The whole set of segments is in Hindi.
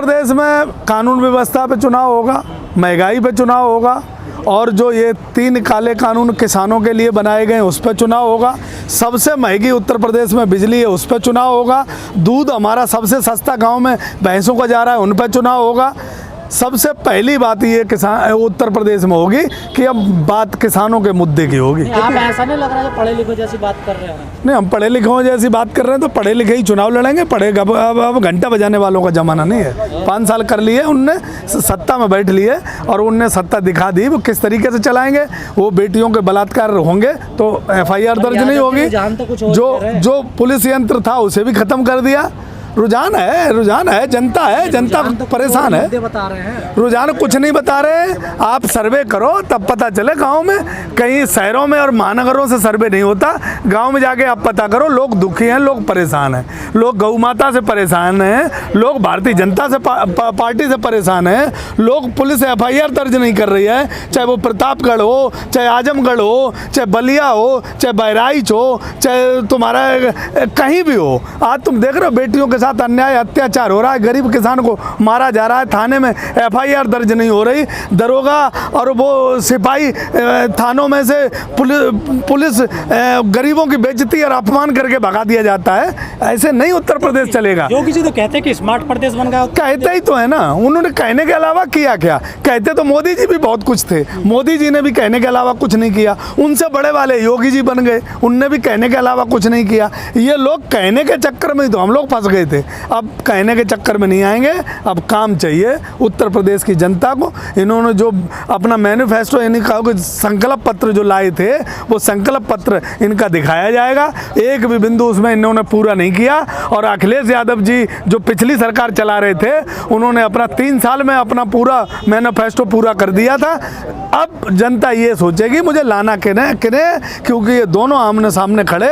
प्रदेश में कानून व्यवस्था पे चुनाव होगा, महंगाई पे चुनाव होगा, और जो ये 3 काले कानून किसानों के लिए बनाए गए उस पर चुनाव होगा। सबसे महंगी उत्तर प्रदेश में बिजली है, उस पर चुनाव होगा। दूध हमारा सबसे सस्ता गांव में भैंसों का जा रहा है, उन पर चुनाव होगा। सबसे पहली बात ये किसान उत्तर प्रदेश में होगी कि अब बात किसानों के मुद्दे की होगी। आप ऐसा नहीं लग रहा है पढ़े लिखे जैसी बात कर रहे हैं? नहीं, हम पढ़े लिखे जैसी बात कर रहे हैं तो पढ़े लिखे ही चुनाव लड़ेंगे। अब घंटा बजाने वालों का जमाना नहीं है। 5 साल कर लिए उनने, सत्ता में बैठ लिए और उनने सत्ता दिखा दी। वो किस तरीके से चलाएंगे? वो बेटियों के बलात्कार होंगे तो FIR दर्ज नहीं होगी। जो पुलिस यंत्र था उसे भी खत्म कर दिया। रुझान है, जनता है, जनता परेशान है। बता रहे हैं रुझान कुछ नहीं बता रहे। आप सर्वे करो तब पता चले। गांव में कहीं शहरों में और महानगरों से सर्वे नहीं होता। गांव में जाके आप पता करो। लोग दुखी हैं, लोग परेशान हैं, लोग गौ माता से परेशान हैं, लोग भारतीय जनता से पार्टी से परेशान हैं। लोग पुलिस FIR दर्ज नहीं कर रही है, चाहे वो प्रतापगढ़ हो, चाहे आजमगढ़ हो, चाहे बलिया हो, चाहे बहराइच हो, चाहे तुम्हारा कहीं भी हो। आज तुम देख रहे हो बेटियों के साथ अन्याय अत्याचार हो रहा है। गरीब किसान को मारा जा रहा है, थाने में FIR दर्ज नहीं हो रही। दरोगा और वो सिपाही थानों में से पुलिस गरीबों की बेइज्जती और अपमान करके भगा दिया जाता है। ऐसे नहीं उत्तर प्रदेश चलेगा। योगी जी तो कहते हैं कि स्मार्ट प्रदेश बन गया। कहते ही तो है ना। उन्होंने कहने के अलावा किया क्या? कहते तो मोदी जी भी बहुत कुछ थे। मोदी जी ने भी कहने के अलावा कुछ नहीं किया। उनसे बड़े वाले योगी जी बन गए, उनने भी कहने के अलावा कुछ नहीं किया। ये लोग कहने के चक्कर में ही तो हम लोग फंस गए थे। अब कहने के चक्कर में नहीं आएंगे। अब काम चाहिए उत्तर प्रदेश की जनता को। इन्होंने जो अपना मैनिफेस्टो यानी कहा संकल्प पत्र जो लाए थे, वो संकल्प पत्र इनका दिखाया जाएगा। एक भी बिंदु उसमें इन्होंने पूरा नहीं किया। और अखिलेश यादव जी जो पिछली सरकार चला रहे थे, उन्होंने अपना 3 साल में अपना पूरा मैनिफेस्टो पूरा कर दिया था। अब जनता ये सोचेगी मुझे लाना किन्हें, क्योंकि ये दोनों आमने सामने खड़े।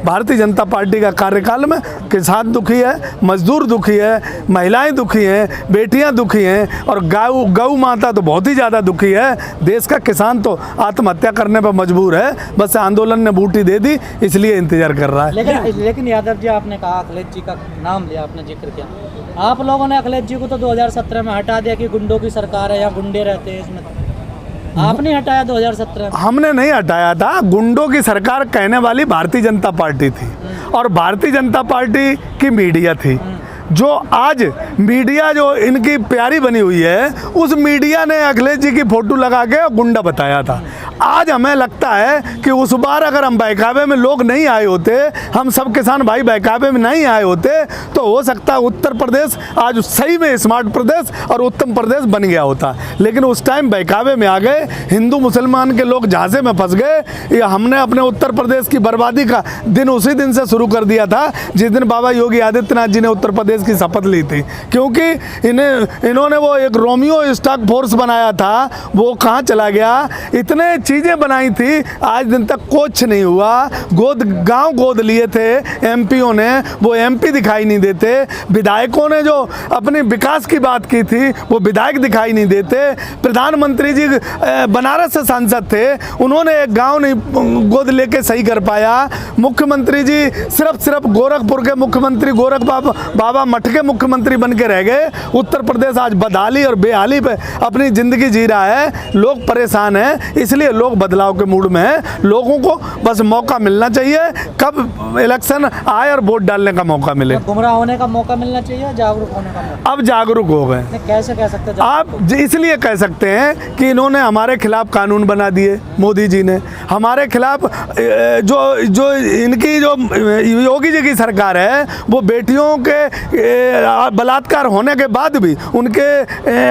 भारतीय जनता पार्टी का कार्यकाल में किसान दुखी है, मजदूर दुखी है, महिलाएं दुखी हैं, बेटियां दुखी हैं, और गौ माता तो बहुत ही ज़्यादा दुखी है। देश का किसान तो आत्महत्या करने पर मजबूर है। बस आंदोलन ने बूटी दे दी, इसलिए इंतजार कर रहा है। लेकिन यादव जी, आपने कहा अखिलेश जी का नाम लिया, आपने जिक्र किया। आप लोगों ने अखिलेश जी को तो 2017 में हटा दिया कि गुंडों की सरकार है या गुंडे रहते हैं इसमें। आपने हटाया 2017 में? हमने नहीं हटाया था। गुंडों की सरकार कहने वाली भारतीय जनता पार्टी थी, और भारतीय जनता पार्टी की मीडिया थी। जो आज मीडिया जो इनकी प्यारी बनी हुई है, उस मीडिया ने अखिलेश जी की फोटो लगा के गुंडा बताया था। आज हमें लगता है कि उस बार अगर हम बहकावे में लोग नहीं आए होते, हम सब किसान भाई बहकावे में नहीं आए होते, तो हो सकता है उत्तर प्रदेश आज सही में स्मार्ट प्रदेश और उत्तम प्रदेश बन गया होता। लेकिन उस टाइम बहकावे में आ गए, हिंदू मुसलमान के लोग झांसे में फंस गए। ये हमने अपने उत्तर प्रदेश की बर्बादी का दिन उसी दिन से शुरू कर दिया था जिस दिन बाबा योगी आदित्यनाथ जी ने उत्तर प्रदेश की शपथ ली थी। क्योंकि इन्होंने वो एक रोमियो स्टॉक फोर्स बनाया था, वो कहाँ चला गया? इतने चीजें बनाई थी, आज दिन तक कुछ नहीं हुआ। गांव गोद लिए थे MPओं ने, वो MP दिखाई नहीं देते। विधायकों ने जो अपने विकास की बात की थी, वो विधायक दिखाई नहीं देते। प्रधानमंत्री जी बनारस से सांसद थे, उन्होंने एक गांव नहीं गोद लेके सही कर पाया। मुख्यमंत्री जी सिर्फ गोरखपुर के मुख्यमंत्री, गोरख बाबा मठ के मुख्यमंत्री बन के रह गए। उत्तर प्रदेश आज बदहाली और बेहाली पे अपनी जिंदगी जी रहा है। लोग परेशान हैं, इसलिए लोग बदलाव के मूड में हैं। लोगों को बस मौका मिलना चाहिए, कब इलेक्शन आए और वोट डालने का मौका मिले। गुमराह होने का मौका मिलना चाहिए, जागरूक होने का मौका। अब जागरूक हो गए। कैसे कह सकते हैं आप? इसलिए कह सकते हैं कि इन्होंने हमारे खिलाफ कानून बना दिए। मोदी जी ने हमारे खिलाफ जो इनकी जो योगी जी की सरकार है, वो बेटियों के बलात्कार होने के बाद भी उनके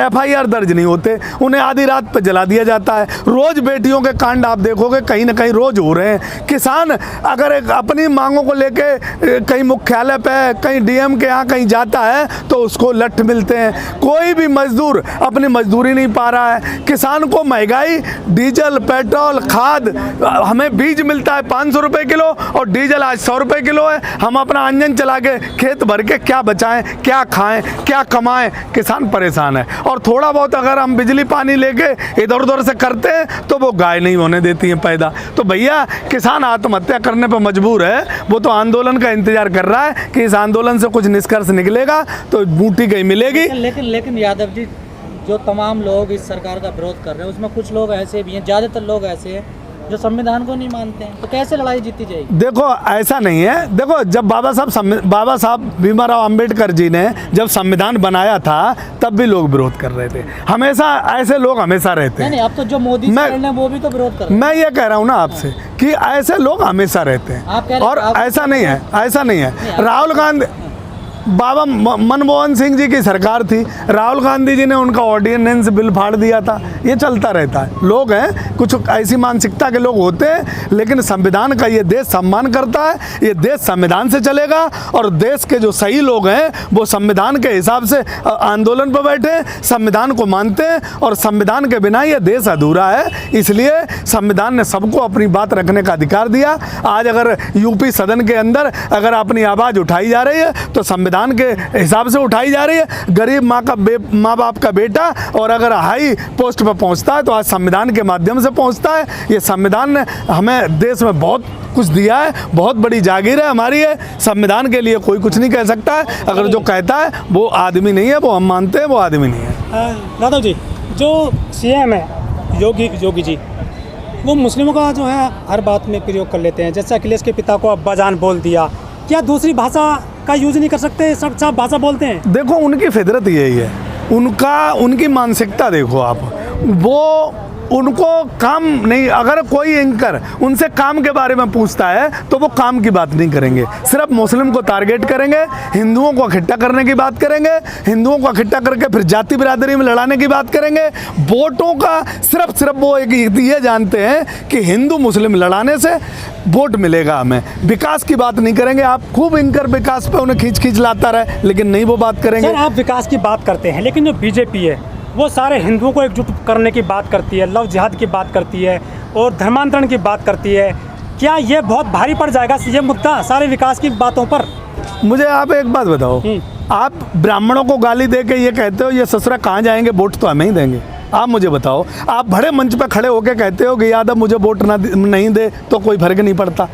FIR दर्ज नहीं होते। उन्हें आधी रात पर जला दिया जाता है। रोज बेटियों के कांड आप देखोगे कहीं ना कहीं रोज हो रहे हैं। किसान अगर अपनी मांगों को लेके कहीं मुख्यालय पे, कहीं DM के यहाँ कहीं जाता है तो उसको लठ मिलते हैं। कोई भी मजदूर अपनी मजदूरी नहीं पा रहा है। किसान को महंगाई, डीजल, पेट्रोल, खाद, हमें बीज मिलता है 500 रुपये किलो और डीजल आज 100 रुपये किलो है। हम अपना इंजन चला के खेत भर के क्या बचाएं, क्या खाएं, क्या कमाएं, किसान परेशान है। और थोड़ा बहुत अगर हम बिजली पानी लेके इधर उधर से करते हैं तो वो गाय नहीं होने देती हैं पैदा। तो भैया किसान आत्महत्या करने पर मजबूर है, वो तो आंदोलन का इंतजार कर रहा है कि इस आंदोलन से कुछ निष्कर्ष निकलेगा तो बूटी कहीं मिलेगी। लेकिन यादव जी, जो तमाम लोग इस सरकार का विरोध कर रहे हैं उसमें कुछ लोग ऐसे भी हैं, ज़्यादातर लोग ऐसे हैं जो संविधान को नहीं मानते हैं, तो कैसे लड़ाई जीती जाएगी? देखो ऐसा नहीं है, देखो जब बाबा साहब भीमराव अंबेडकर जी ने जब संविधान बनाया था तब भी लोग विरोध कर रहे थे, हमेशा ऐसे लोग हमेशा रहते हैं। नहीं, अब तो जो मोदी सरकार है वो भी तो विरोध कर रहे हैं। मैं ये कह रहा हूँ ना आपसे कि ऐसे लोग हमेशा रहते हैं, आप कह रहे और ऐसा नहीं है, ऐसा नहीं है। राहुल गांधी, बाबा मनमोहन सिंह जी की सरकार थी, राहुल गांधी जी ने उनका ऑर्डिनेंस बिल फाड़ दिया था, ये चलता रहता है। लोग हैं, कुछ ऐसी मानसिकता के लोग होते हैं, लेकिन संविधान का ये देश सम्मान करता है, ये देश संविधान से चलेगा। और देश के जो सही लोग हैं वो संविधान के हिसाब से आंदोलन पर बैठे, संविधान को मानते हैं, और संविधान के बिना ये देश अधूरा है। इसलिए संविधान ने सबको अपनी बात रखने का अधिकार दिया। आज अगर यूपी सदन के अंदर अगर अपनी आवाज़ उठाई जा रही है तो संविधान के हिसाब से उठाई जा रही है। गरीब माँ बाप का बेटा और अगर हाई पोस्ट पर पहुंचता है तो आज संविधान के माध्यम से पहुंचता है। ये संविधान ने हमें देश में बहुत कुछ दिया है, बहुत बड़ी जागीर है हमारी है। संविधान के लिए कोई कुछ नहीं कह सकता है। अगर जो कहता है वो आदमी नहीं है, वो हम मानते हैं वो आदमी नहीं है। यादव जी, जो सीएम है योगी जी, वो मुस्लिमों का जो है हर बात में प्रयोग कर लेते हैं। जैसे अखिलेश के पिता को अब्बाजान बोल दिया, क्या दूसरी भाषा का यूज नहीं कर सकते? सब साफ भाषा बोलते हैं। देखो उनकी फितरत यही है, उनकी मानसिकता देखो आप, वो उनको काम नहीं, अगर कोई एंकर उनसे काम के बारे में पूछता है तो वो काम की बात नहीं करेंगे, सिर्फ मुस्लिम को टारगेट करेंगे, हिंदुओं को इकट्ठा करने की बात करेंगे, हिंदुओं को इकट्ठा करके फिर जाति बिरादरी में लड़ाने की बात करेंगे। वोटों का सिर्फ वो एक ये जानते हैं कि हिंदू मुस्लिम लड़ाने से वोट मिलेगा हमें, विकास की बात नहीं करेंगे। आप खूब इनकर विकास पे उन्हें खींच लाता रहे, लेकिन नहीं वो बात करेंगे। सर, आप विकास की बात करते हैं, लेकिन जो बीजेपी है वो सारे हिंदुओं को एकजुट करने की बात करती है, लव जिहाद की बात करती है और धर्मांतरण की बात करती है। क्या ये बहुत भारी पड़ जाएगा ये मुद्दा सारे विकास की बातों पर? मुझे आप एक बात बताओ, आप ब्राह्मणों को गाली दे के ये कहते हो ये ससुरा कहाँ जाएंगे, वोट तो हमें ही देंगे। आप मुझे बताओ, आप बड़े मंच पे खड़े होकर कहते हो कि यादव मुझे वोट नहीं दे तो कोई फर्क नहीं पड़ता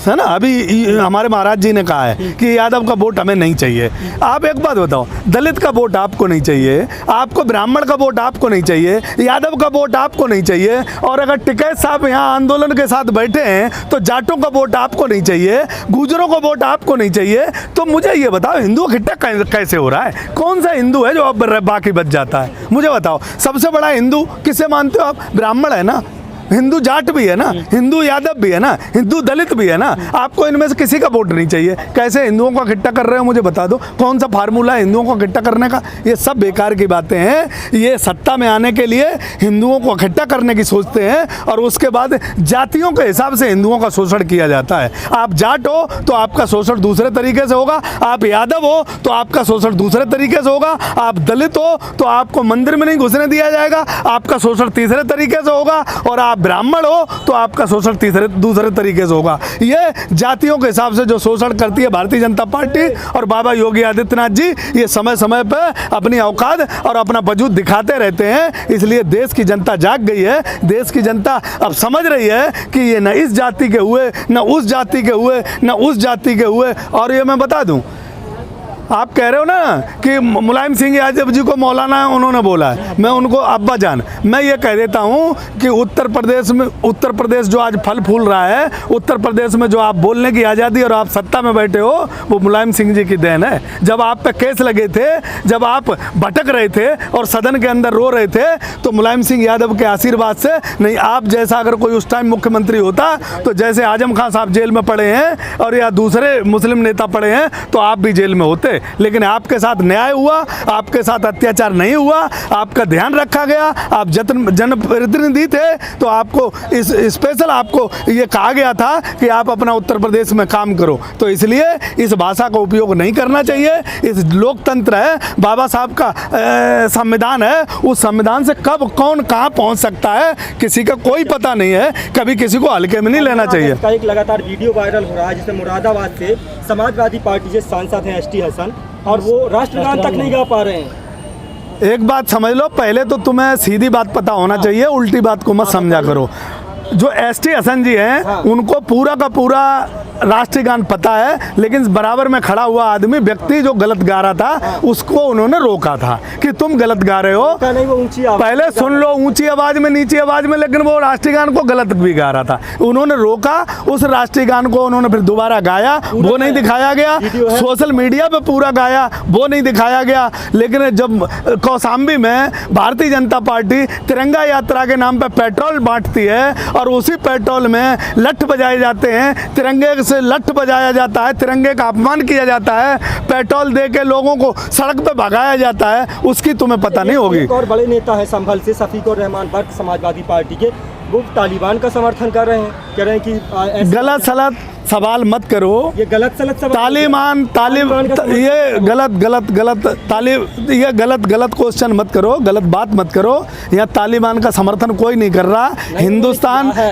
है ना। अभी हमारे महाराज जी ने कहा है कि यादव का वोट हमें नहीं चाहिए। आप एक बात बताओ, दलित का वोट आपको नहीं चाहिए, आपको ब्राह्मण का वोट आपको नहीं चाहिए, यादव का वोट आपको नहीं चाहिए, और अगर टिकैत साहब यहाँ आंदोलन के साथ बैठे हैं तो जाटों का वोट आपको नहीं चाहिए, गुजरों का वोट आपको नहीं चाहिए। तो मुझे ये बताओ हिंदू इकट्ठा कैसे हो रहा है? कौन सा हिंदू है जो अब बाकी बच जाता है? मुझे बताओ, सबसे बड़ा हिंदू किसे मानते हो आप? ब्राह्मण है ना, हिंदू जाट भी है ना, हिंदू यादव भी है ना, हिंदू दलित भी है ना। आपको इनमें से किसी का वोट नहीं चाहिए। कैसे हिंदुओं को इकट्ठा कर रहे हो मुझे बता दो, कौन सा फार्मूला है हिंदुओं को इकट्ठा करने का? ये सब बेकार की बातें हैं। ये सत्ता में आने के लिए हिंदुओं को इकट्ठा करने की सोचते हैं और उसके बाद जातियों के हिसाब से हिंदुओं का शोषण किया जाता है। आप जाट हो तो आपका शोषण दूसरे तरीके से होगा, आप यादव हो तो आपका शोषण दूसरे तरीके से होगा, आप दलित हो तो आपको मंदिर में नहीं घुसने दिया जाएगा, आपका शोषण तीसरे तरीके से होगा, और आप ब्राह्मण हो तो आपका शोषण दूसरे तरीके से होगा। ये जातियों के हिसाब से जो शोषण करती है भारतीय जनता पार्टी और बाबा योगी आदित्यनाथ जी, ये समय समय पर अपनी औकात और अपना वजूद दिखाते रहते हैं। इसलिए देश की जनता जाग गई है, देश की जनता अब समझ रही है कि ये न इस जाति के हुए, न उस जाति के हुए, न उस जाति के हुए। और ये मैं बता दूं, आप कह रहे हो ना कि मुलायम सिंह यादव जी को मौलाना उन्होंने बोला है, मैं उनको अब्बा जान। मैं ये कह देता हूँ कि उत्तर प्रदेश जो आज फल फूल रहा है, उत्तर प्रदेश में जो आप बोलने की आज़ादी और आप सत्ता में बैठे हो, वो मुलायम सिंह जी की देन है। जब आप पे केस लगे थे, जब आप भटक रहे थे और सदन के अंदर रो रहे थे, तो मुलायम सिंह यादव के आशीर्वाद से नहीं, आप जैसा अगर कोई उस टाइम मुख्यमंत्री होता तो जैसे आजम खान साहब जेल में पड़े हैं और या दूसरे मुस्लिम नेता पड़े हैं तो आप भी जेल में होते। लेकिन आपके साथ न्याय हुआ, आपके साथ अत्याचार नहीं हुआ, आपका ध्यान रखा गया, आप जनप्रतिनिधि थे, तो आपको इस स्पेशल आपको ये कहा गया था कि आप अपना उत्तर प्रदेश में काम करो। तो इसलिए इस भाषा का उपयोग नहीं करना चाहिए। इस लोकतंत्र है, बाबा साहब का संविधान है, उस संविधान से कब कौन कहाँ पहुँच सकता है किसी का कोई पता नहीं है। कभी किसी को हल्के में नहीं लेना चाहिए। एक लगातार वीडियो वायरल हो रहा है जिसमें मुरादाबाद से समाजवादी पार्टी के सांसद हैं एसटी हसन, और वो राष्ट्रगान तक नहीं गा पा रहे हैं। एक बात समझ लो, पहले तो तुम्हें सीधी बात पता होना चाहिए, उल्टी बात को मत समझा करो। जो एसटी हसन जी हैं उनको पूरा का पूरा राष्ट्रीय गान पता है, लेकिन बराबर में खड़ा हुआ आदमी व्यक्ति जो गलत गा रहा था उसको उन्होंने रोका था कि तुम गलत गा रहे हो। नहीं, वो ऊंची आवाज पहले सुन लो ऊंची आवाज में, नीची आवाज में, लेकिन वो राष्ट्रीय गान को गलत भी गा रहा था। उन्होंने रोका, उस राष्ट्रीय गान को उन्होंने फिर दोबारा गाया, वो नहीं दिखाया गया। सोशल मीडिया पे पूरा गाया, वो नहीं दिखाया गया। लेकिन जब कौशाम्बी में भारतीय जनता पार्टी तिरंगा यात्रा के नाम पे पेट्रोल बांटती है और उसी पेट्रोल में लठ बजाए जाते हैं, तिरंगे से लठ बजाया जाता है, तिरंगे का अपमान किया जाता है, पेट्रोल दे के लोगों को सड़क पे भगाया जाता है, उसकी तुम्हें पता नहीं होगी। एक और बड़े नेता है संभल से, शफीकुर रहमान बर्क, समाजवादी पार्टी के, वो तालिबान का समर्थन कर रहे हैं, कह रहे हैं कि गलत सलत सवाल मत करो। ये गलत सलत सवाल, तालिबान ये गलत क्वेश्चन मत करो, गलत बात मत करो। यहाँ तालिबान का समर्थन कोई नहीं कर रहा।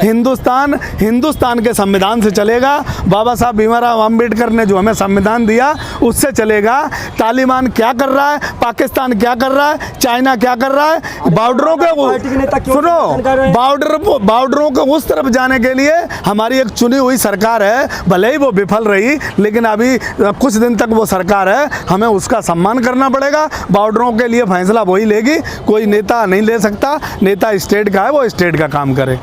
हिंदुस्तान के संविधान से चलेगा। बाबा साहब भीमराव अम्बेडकर ने जो हमें संविधान दिया उससे चलेगा। तालिबान क्या कर रहा है, पाकिस्तान क्या कर रहा है, चाइना क्या कर रहा है, बॉर्डरों के सुनो, बॉर्डरों को उस तरफ जाने के लिए हमारी एक चुनी हुई सरकार है, भले ही वो विफल रही, लेकिन अभी कुछ दिन तक वो सरकार है, हमें उसका सम्मान करना पड़ेगा। बॉर्डरों के लिए फैसला वही लेगी, कोई नेता नहीं ले सकता। नेता स्टेट का है, वो स्टेट का काम करे।